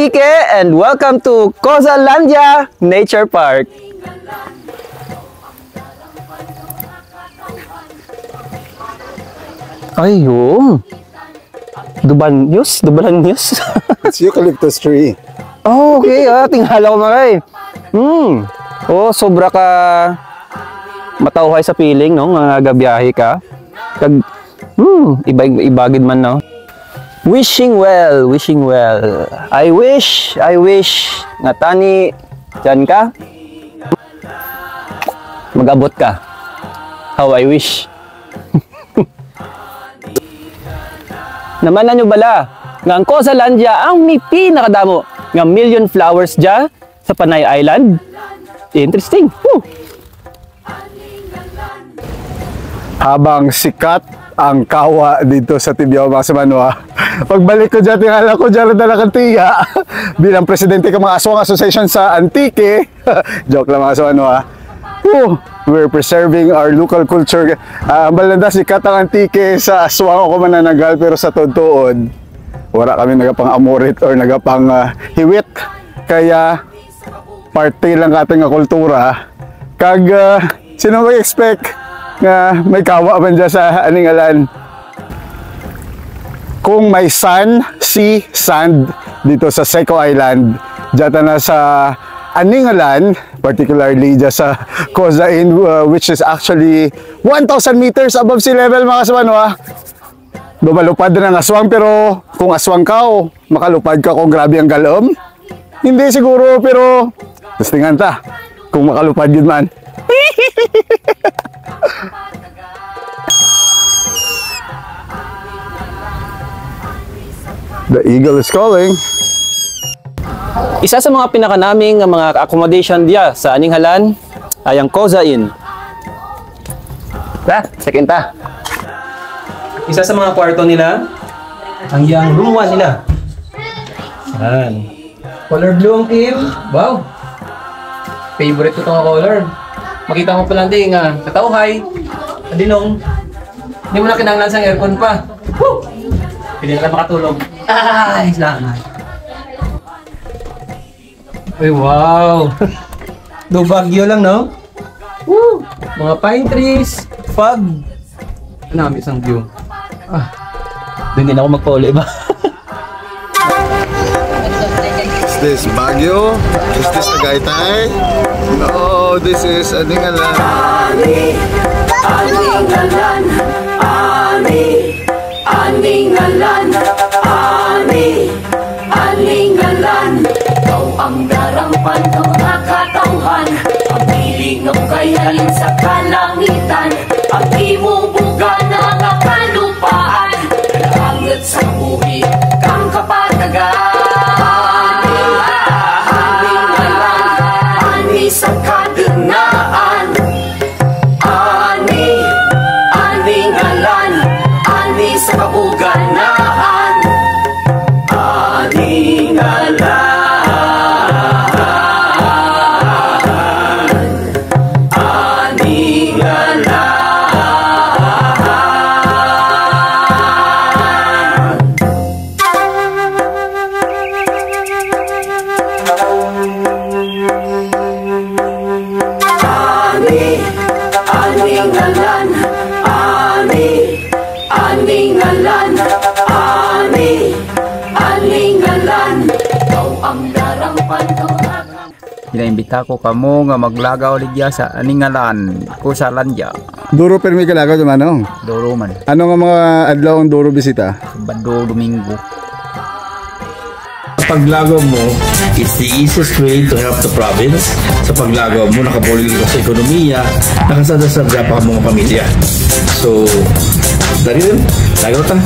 Antique and welcome to Cozalandia Nature Park. Ayun. Dubalanyos? It's eucalyptus tree. Oh, okay. Tingala ko mga Oh, sobra ka matauhay sa piling, no? Nga gabiyahe ka. Ibagid man, no? Wishing well. I wish nga tani dyan ka. Mag-abot ka. How I wish. Naman nyo bala nga ang Cozalandia ang may pinakadamo nga million flowers dya sa Panay Island. Interesting. Habang sikat ang kawa dito sa Tibiao, mga Samanwa, pagbalik ko dyan, tingala ko dyan na nakatiya bilang presidente ng mga Aswang Association sa Antique. Joke lang, mga Samanwa. We're preserving our local culture. Balanda sikat ang Antique sa Aswang ako mananagal, pero sa tuod wala kami nagapang amorit or nagapang hiwit. Kaya parte lang ating kultura. Kag sino mag-expect nga may kawa man dyan sa Aningalan? Kung may sun, sea, sand dito sa Seco Island, dyan na sa Aningalan, particularly dyan sa Cozain, which is actually 1,000 meters above sea level, mga Samanwa. Lumalupad na ng aswang, pero kung aswang ka o makalupad ka kung grabe ang galom, hindi siguro, pero tingnan ta kung makalupad yun man. The eagle is calling. Isa sa mga pinakanaming mga accommodation diya sa Aninghalan ay ang Cozain. Second ta. Isa sa mga kwarto nila ang yang room 1 nila. Yan. Color blue ang team. Wow. Favorite ko itong color. Makita mo pa lang din nga katauhay. Adinong. Hindi mo na kinanglan sa aircon pa. Woo! Pwede na makatulog. Ay, salamat. Ay, wow! Bagyo lang, no? Woo! Mga pine trees, fog. Ano, isang view. Doon din ako magpauli ba? Is this Baguio? Is this Tagaytay? No, this is Aningalan. Aningalan, Aningalan. Ikaw ang darampan ng nakatauhan, ang piling ng kayanin sa kalangitan, ang imong buga na kalupaan, hanggat sa buhi kang kapatagan. Aningalan, ani sa kadenaan. Aningalan, ani sa kabuganaan. Aningalan. Aningalan, Aningalan, ikaw ang darampan ng Pinaimbita ko kamo nga maglagaw ligya sa Aningalan, Cozalandia. Duro permi kalagaw manong. Duro man. Ano nga mga adlaw ang duro bisita? Sabado, Domingo. Paglagaw mo, it's the easiest way to help the province. Sa paglagaw mo, nakapulig ka sa ekonomiya, nakasada-sadya pa mga pamilya. So, dari rin, lagaw ta.